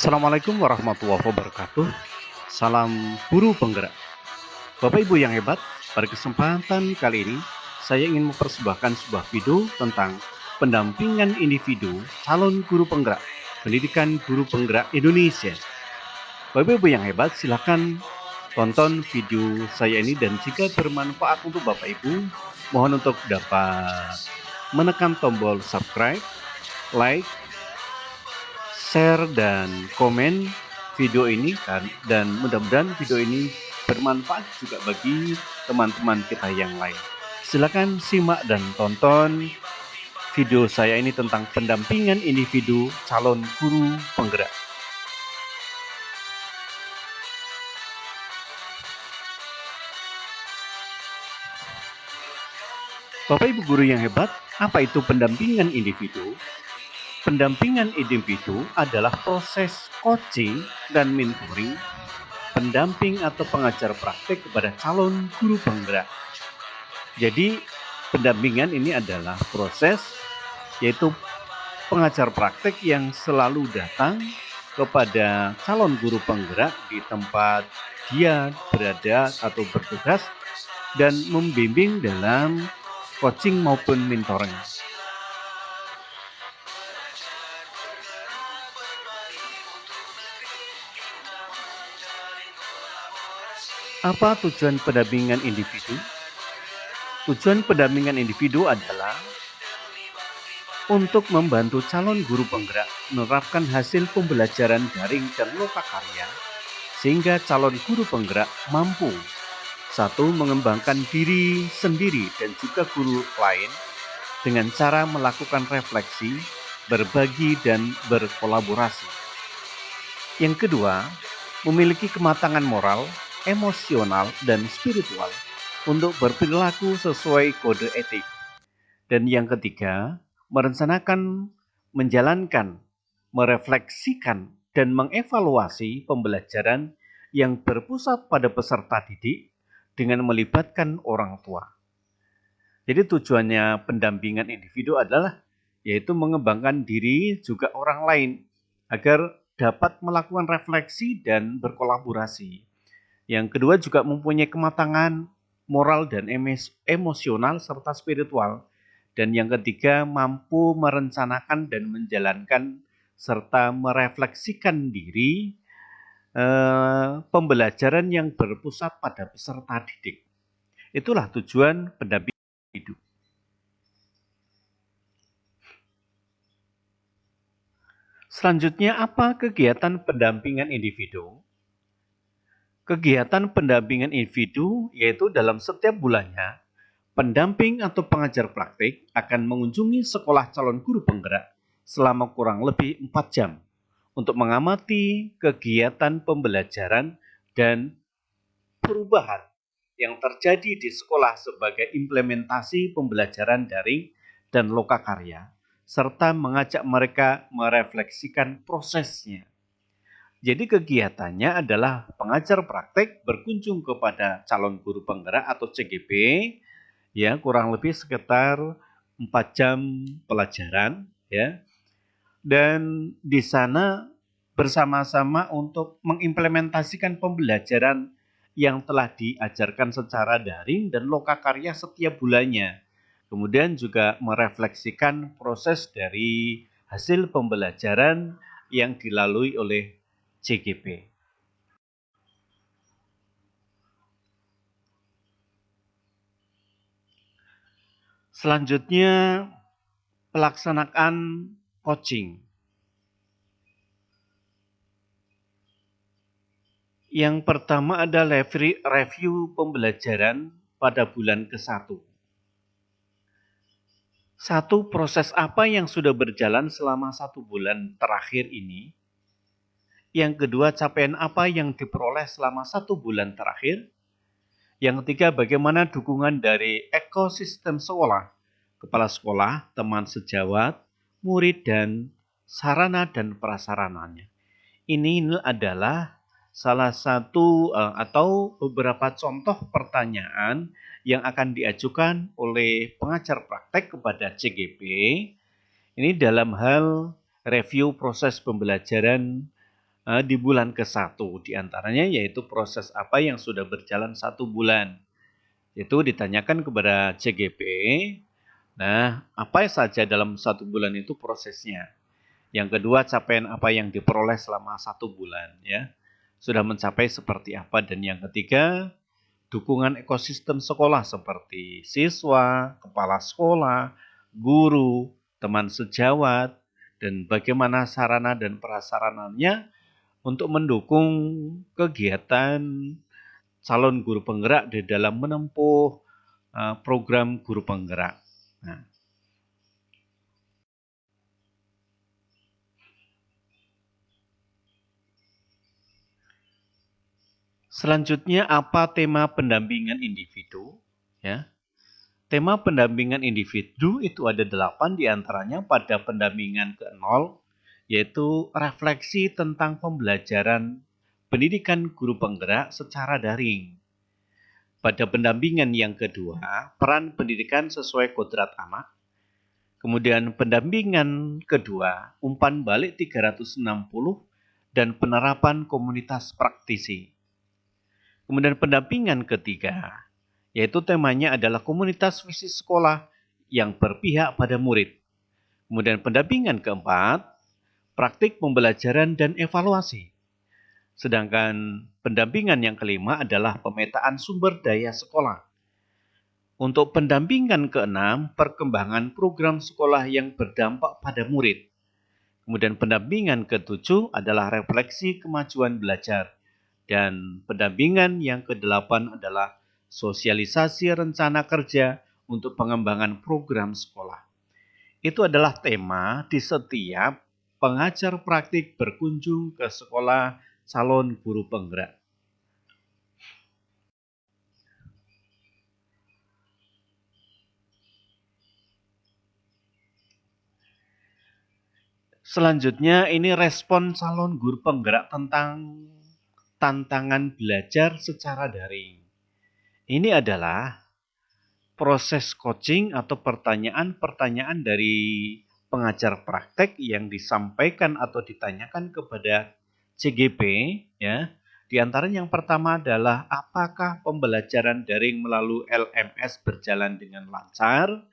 Assalamualaikum warahmatullahi wabarakatuh. Salam guru penggerak. Bapak Ibu yang hebat, pada kesempatan kali ini saya ingin mempersembahkan sebuah video tentang pendampingan individu calon guru penggerak pendidikan guru penggerak Indonesia. Bapak Ibu yang hebat, silakan tonton video saya ini dan jika bermanfaat untuk Bapak Ibu, mohon untuk dapat menekan tombol subscribe, like, share dan komen video ini dan mudah-mudahan video ini bermanfaat juga bagi teman-teman kita yang lain. Silakan simak dan tonton video saya ini tentang pendampingan individu calon guru penggerak. Bapak Ibu guru yang hebat, apa itu pendampingan individu? Pendampingan individu adalah proses coaching dan mentoring, pendamping atau pengajar praktik kepada calon guru penggerak. Jadi, pendampingan ini adalah proses, yaitu pengajar praktik yang selalu datang kepada calon guru penggerak di tempat dia berada atau bertugas dan membimbing dalam coaching maupun mentoring. Apa tujuan pendampingan individu? Tujuan pendampingan individu adalah untuk membantu calon guru penggerak menerapkan hasil pembelajaran daring dan lokakarya sehingga calon guru penggerak mampu satu, mengembangkan diri sendiri dan juga guru lain dengan cara melakukan refleksi, berbagi, dan berkolaborasi. Yang kedua, memiliki kematangan moral, emosional, dan spiritual untuk berperilaku sesuai kode etik. Dan yang ketiga, merencanakan, menjalankan, merefleksikan, dan mengevaluasi pembelajaran yang berpusat pada peserta didik dengan melibatkan orang tua. Jadi tujuannya pendampingan individu adalah yaitu mengembangkan diri juga orang lain agar dapat melakukan refleksi dan berkolaborasi. Yang kedua juga mempunyai kematangan moral dan emosional serta spiritual. Dan yang ketiga mampu merencanakan dan menjalankan serta merefleksikan diri pembelajaran yang berpusat pada peserta didik. Itulah tujuan pendampingan individu. Selanjutnya, apa kegiatan pendampingan individu? Kegiatan pendampingan individu yaitu dalam setiap bulannya, pendamping atau pengajar praktik akan mengunjungi sekolah calon guru penggerak selama kurang lebih 4 jam untuk mengamati kegiatan pembelajaran dan perubahan yang terjadi di sekolah sebagai implementasi pembelajaran daring dan lokakarya, serta mengajak mereka merefleksikan prosesnya. Jadi kegiatannya adalah pengajar praktek berkunjung kepada calon guru penggerak atau CGP, ya kurang lebih sekitar 4 jam pelajaran, ya. Dan di sana bersama-sama untuk mengimplementasikan pembelajaran yang telah diajarkan secara daring dan lokakarya setiap bulannya. Kemudian juga merefleksikan proses dari hasil pembelajaran yang dilalui oleh CGP. Selanjutnya, pelaksanaan coaching. Yang pertama adalah review pembelajaran pada bulan ke-1. Satu, proses apa yang sudah berjalan selama 1 bulan terakhir ini. Yang kedua, capaian apa yang diperoleh selama 1 bulan terakhir. Yang ketiga, bagaimana dukungan dari ekosistem sekolah, kepala sekolah, teman sejawat, murid, dan sarana dan prasarananya. Ini adalah salah satu atau beberapa contoh pertanyaan yang akan diajukan oleh pengajar praktek kepada CGP. Ini dalam hal review proses pembelajaran di bulan ke-1 diantaranya yaitu proses apa yang sudah berjalan 1 bulan. Itu ditanyakan kepada CGP, nah apa saja dalam 1 bulan itu prosesnya. Yang kedua, capaian apa yang diperoleh selama 1 bulan, ya sudah mencapai seperti apa. Dan yang ketiga, dukungan ekosistem sekolah seperti siswa, kepala sekolah, guru, teman sejawat, dan bagaimana sarana dan prasarananya untuk mendukung kegiatan calon guru penggerak di dalam menempuh program guru penggerak. Nah, selanjutnya apa tema pendampingan individu? Ya, tema pendampingan individu itu ada 8 diantaranya pada pendampingan ke-0, yaitu refleksi tentang pembelajaran pendidikan guru penggerak secara daring. Pada pendampingan yang kedua, peran pendidikan sesuai kodrat anak. Kemudian pendampingan kedua, umpan balik 360 dan penerapan komunitas praktisi. Kemudian pendampingan ketiga, yaitu temanya adalah komunitas visi sekolah yang berpihak pada murid. Kemudian pendampingan keempat, praktik pembelajaran dan evaluasi. Sedangkan pendampingan yang kelima adalah pemetaan sumber daya sekolah. Untuk pendampingan keenam, perkembangan program sekolah yang berdampak pada murid. Kemudian pendampingan ketujuh adalah refleksi kemajuan belajar. Dan pendampingan yang kedelapan adalah sosialisasi rencana kerja untuk pengembangan program sekolah. Itu adalah tema di setiap pengajar praktik berkunjung ke sekolah calon guru penggerak. Selanjutnya ini respon calon guru penggerak tentang tantangan belajar secara daring. Ini adalah proses coaching atau pertanyaan-pertanyaan dari pengajar praktek yang disampaikan atau ditanyakan kepada CGP, ya. Di antara yang pertama adalah apakah pembelajaran daring melalui LMS berjalan dengan lancar?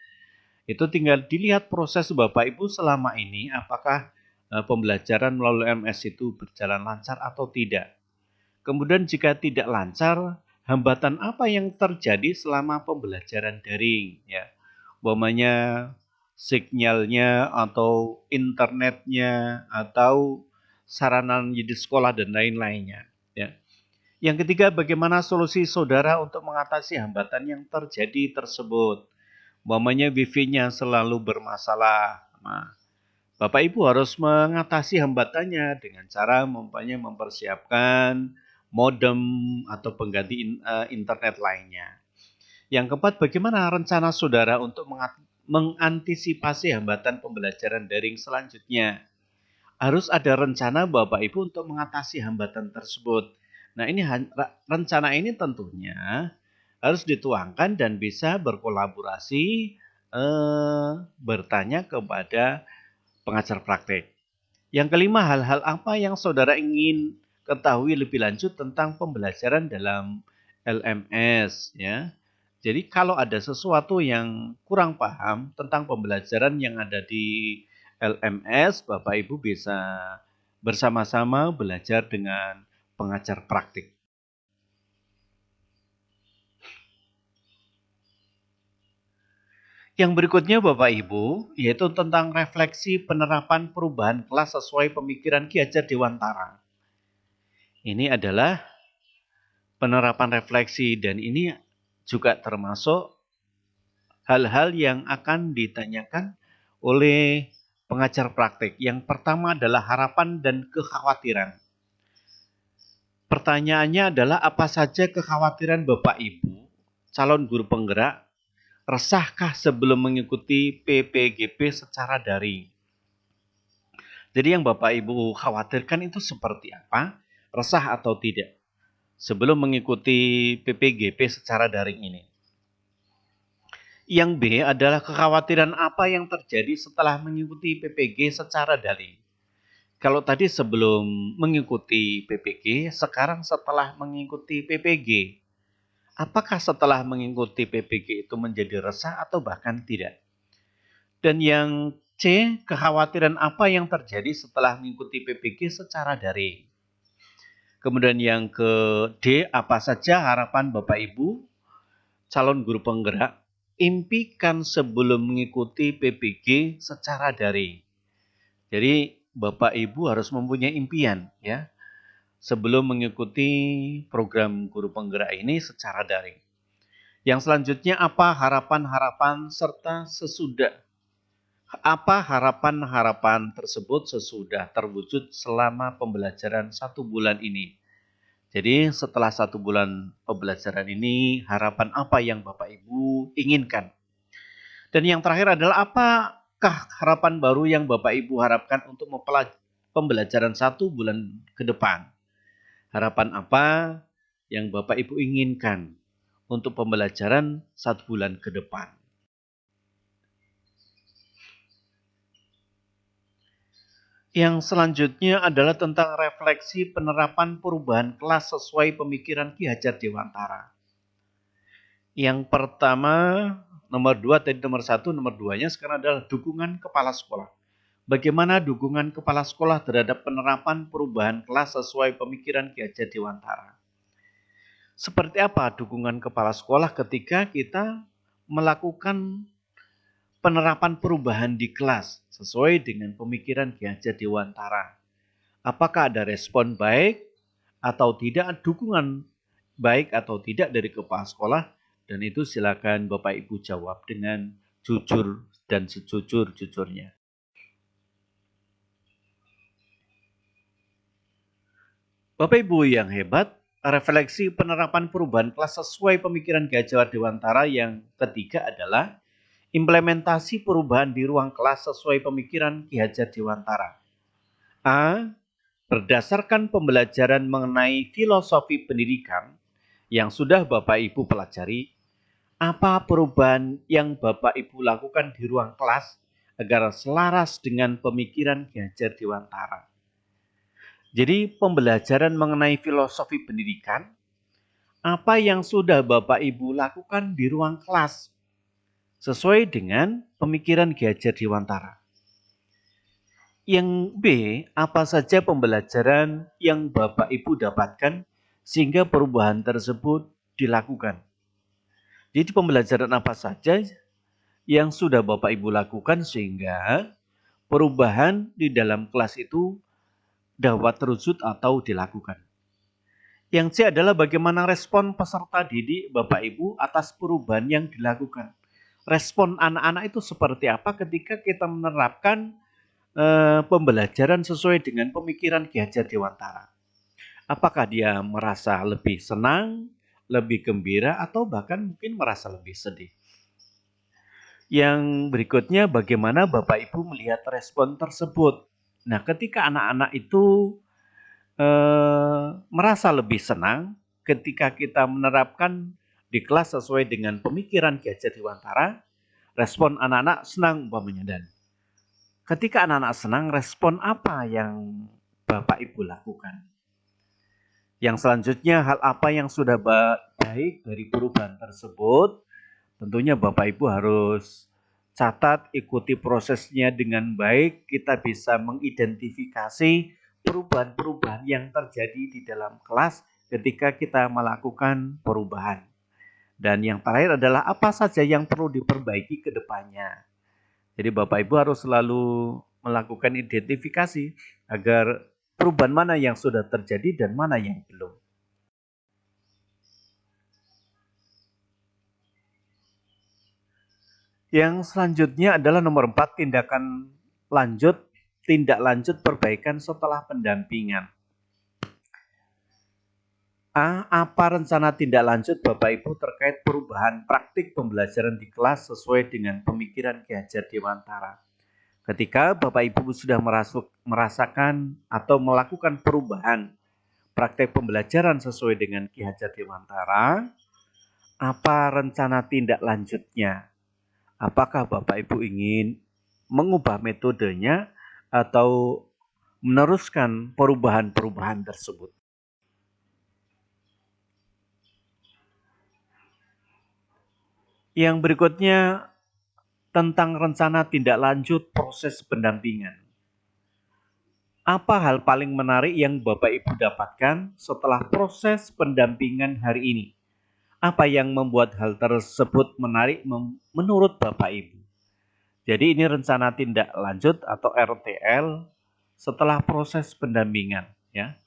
Itu tinggal dilihat proses Bapak Ibu selama ini apakah pembelajaran melalui LMS itu berjalan lancar atau tidak. Kemudian jika tidak lancar, hambatan apa yang terjadi selama pembelajaran daring, ya. Umpamanya sinyalnya atau internetnya atau sarana di sekolah dan lain-lainnya, ya. Yang ketiga, bagaimana solusi saudara untuk mengatasi hambatan yang terjadi tersebut. Umpamanya wifi-nya selalu bermasalah. Nah, Bapak Ibu harus mengatasi hambatannya dengan cara mempersiapkan modem atau pengganti internet lainnya. Yang keempat, bagaimana rencana saudara untuk mengantisipasi hambatan pembelajaran daring selanjutnya. Harus ada rencana Bapak Ibu untuk mengatasi hambatan tersebut. Nah, ini rencana ini tentunya harus dituangkan dan bisa berkolaborasi bertanya kepada pengajar praktek. Yang kelima, hal-hal apa yang saudara ingin ketahui lebih lanjut tentang pembelajaran dalam LMS, ya. Jadi kalau ada sesuatu yang kurang paham tentang pembelajaran yang ada di LMS, Bapak Ibu bisa bersama-sama belajar dengan pengajar praktik. Yang berikutnya Bapak Ibu, yaitu tentang refleksi penerapan perubahan kelas sesuai pemikiran Ki Hajar Dewantara. Ini adalah penerapan refleksi dan ini juga termasuk hal-hal yang akan ditanyakan oleh pengajar praktik. Yang pertama adalah harapan dan kekhawatiran. Pertanyaannya adalah apa saja kekhawatiran Bapak Ibu, calon guru penggerak, resahkah sebelum mengikuti PPGP secara daring? Jadi yang Bapak Ibu khawatirkan itu seperti apa? Resah atau tidak? Sebelum mengikuti PPGP secara daring ini. Yang B adalah kekhawatiran apa yang terjadi setelah mengikuti PPG secara daring. Kalau tadi sebelum mengikuti PPG, sekarang setelah mengikuti PPG, apakah setelah mengikuti PPG itu menjadi resah atau bahkan tidak? Dan yang C, kekhawatiran apa yang terjadi setelah mengikuti PPG secara daring? Kemudian yang ke D, apa saja harapan Bapak Ibu calon guru penggerak impikan sebelum mengikuti PPG secara daring? Jadi Bapak Ibu harus mempunyai impian ya sebelum mengikuti program guru penggerak ini secara daring. Yang selanjutnya apa harapan-harapan serta sesudah apa harapan-harapan tersebut sesudah terwujud selama pembelajaran 1 bulan ini. Jadi setelah 1 bulan pembelajaran ini harapan apa yang Bapak Ibu inginkan. Dan yang terakhir adalah apakah harapan baru yang Bapak Ibu harapkan untuk pembelajaran 1 bulan ke depan. Harapan apa yang Bapak Ibu inginkan untuk pembelajaran 1 bulan ke depan. Yang selanjutnya adalah tentang refleksi penerapan perubahan kelas sesuai pemikiran Ki Hajar Dewantara. Yang pertama, nomor 2, tadi nomor 1, nomor 2-nya sekarang adalah dukungan kepala sekolah. Bagaimana dukungan kepala sekolah terhadap penerapan perubahan kelas sesuai pemikiran Ki Hajar Dewantara? Seperti apa dukungan kepala sekolah ketika kita melakukan penerapan perubahan di kelas sesuai dengan pemikiran Ki Hajar Dewantara? Apakah ada respon baik atau tidak, dukungan baik atau tidak dari kepala sekolah? Dan itu silakan Bapak Ibu jawab dengan jujur dan sejujur-jujurnya. Bapak Ibu yang hebat, refleksi penerapan perubahan kelas sesuai pemikiran Ki Hajar Dewantara yang ketiga adalah implementasi perubahan di ruang kelas sesuai pemikiran Ki Hajar Dewantara. A. Berdasarkan pembelajaran mengenai filosofi pendidikan yang sudah Bapak Ibu pelajari, apa perubahan yang Bapak Ibu lakukan di ruang kelas agar selaras dengan pemikiran Ki Hajar Dewantara? Jadi pembelajaran mengenai filosofi pendidikan, apa yang sudah Bapak Ibu lakukan di ruang kelas sesuai dengan pemikiran Ki Hajar Dewantara. Yang B, apa saja pembelajaran yang Bapak Ibu dapatkan sehingga perubahan tersebut dilakukan. Jadi pembelajaran apa saja yang sudah Bapak Ibu lakukan sehingga perubahan di dalam kelas itu dapat terwujud atau dilakukan. Yang C adalah bagaimana respon peserta didik Bapak Ibu atas perubahan yang dilakukan. Respon anak-anak itu seperti apa ketika kita menerapkan pembelajaran sesuai dengan pemikiran Ki Hajar Dewantara. Apakah dia merasa lebih senang, lebih gembira, atau bahkan mungkin merasa lebih sedih. Yang berikutnya, bagaimana Bapak Ibu melihat respon tersebut. Nah, ketika anak-anak itu merasa lebih senang ketika kita menerapkan di kelas sesuai dengan pemikiran Ki Hajar Dewantara, respon anak-anak senang umpamanya. Dan ketika anak-anak senang, respon apa yang Bapak Ibu lakukan? Yang selanjutnya, hal apa yang sudah baik dari perubahan tersebut? Tentunya Bapak Ibu harus catat, ikuti prosesnya dengan baik. Kita bisa mengidentifikasi perubahan-perubahan yang terjadi di dalam kelas ketika kita melakukan perubahan. Dan yang terakhir adalah apa saja yang perlu diperbaiki ke depannya. Jadi Bapak Ibu harus selalu melakukan identifikasi agar perubahan mana yang sudah terjadi dan mana yang belum. Yang selanjutnya adalah nomor 4, tindak lanjut perbaikan setelah pendampingan. A. Apa rencana tindak lanjut Bapak Ibu terkait perubahan praktik pembelajaran di kelas sesuai dengan pemikiran Ki Hajar Dewantara? Ketika Bapak Ibu sudah merasakan atau melakukan perubahan praktik pembelajaran sesuai dengan Ki Hajar Dewantara, apa rencana tindak lanjutnya? Apakah Bapak Ibu ingin mengubah metodenya atau meneruskan perubahan-perubahan tersebut. Yang berikutnya tentang rencana tindak lanjut proses pendampingan. Apa hal paling menarik yang Bapak Ibu dapatkan setelah proses pendampingan hari ini? Apa yang membuat hal tersebut menarik menurut Bapak Ibu? Jadi ini rencana tindak lanjut atau RTL setelah proses pendampingan, ya.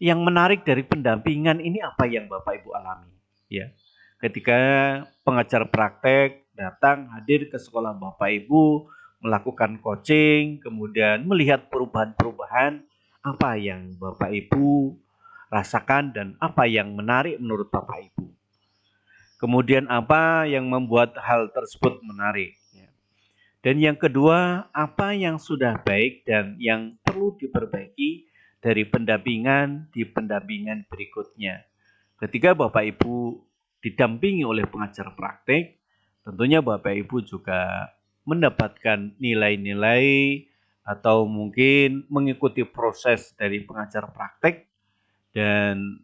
Yang menarik dari pendampingan ini apa yang Bapak Ibu alami, ya. Ketika pengajar praktek datang hadir ke sekolah Bapak Ibu, melakukan coaching, kemudian melihat perubahan-perubahan, apa yang Bapak Ibu rasakan dan apa yang menarik menurut Bapak Ibu. Kemudian apa yang membuat hal tersebut menarik. Dan yang kedua, apa yang sudah baik dan yang perlu diperbaiki dari pendampingan di pendampingan berikutnya. Ketika Bapak Ibu didampingi oleh pengajar praktik, tentunya Bapak Ibu juga mendapatkan nilai-nilai atau mungkin mengikuti proses dari pengajar praktik, dan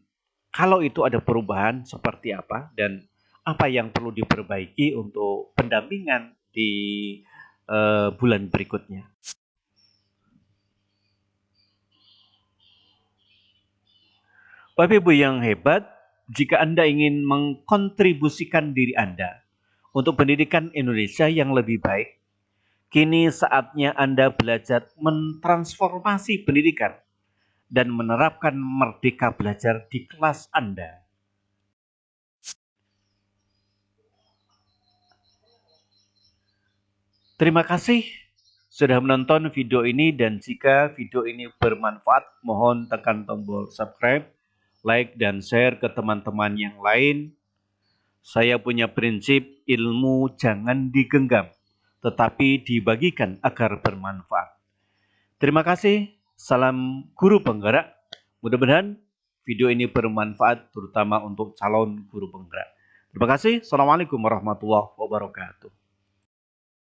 kalau itu ada perubahan seperti apa dan apa yang perlu diperbaiki untuk pendampingan di bulan berikutnya. Bapak Ibu yang hebat, jika Anda ingin mengkontribusikan diri Anda untuk pendidikan Indonesia yang lebih baik, kini saatnya Anda belajar mentransformasi pendidikan dan menerapkan merdeka belajar di kelas Anda. Terima kasih sudah menonton video ini, dan jika video ini bermanfaat, mohon tekan tombol subscribe, like, dan share ke teman-teman yang lain. Saya punya prinsip ilmu jangan digenggam, tetapi dibagikan agar bermanfaat. Terima kasih, salam guru penggerak. Mudah-mudahan video ini bermanfaat terutama untuk calon guru penggerak. Terima kasih, Assalamualaikum warahmatullahi wabarakatuh.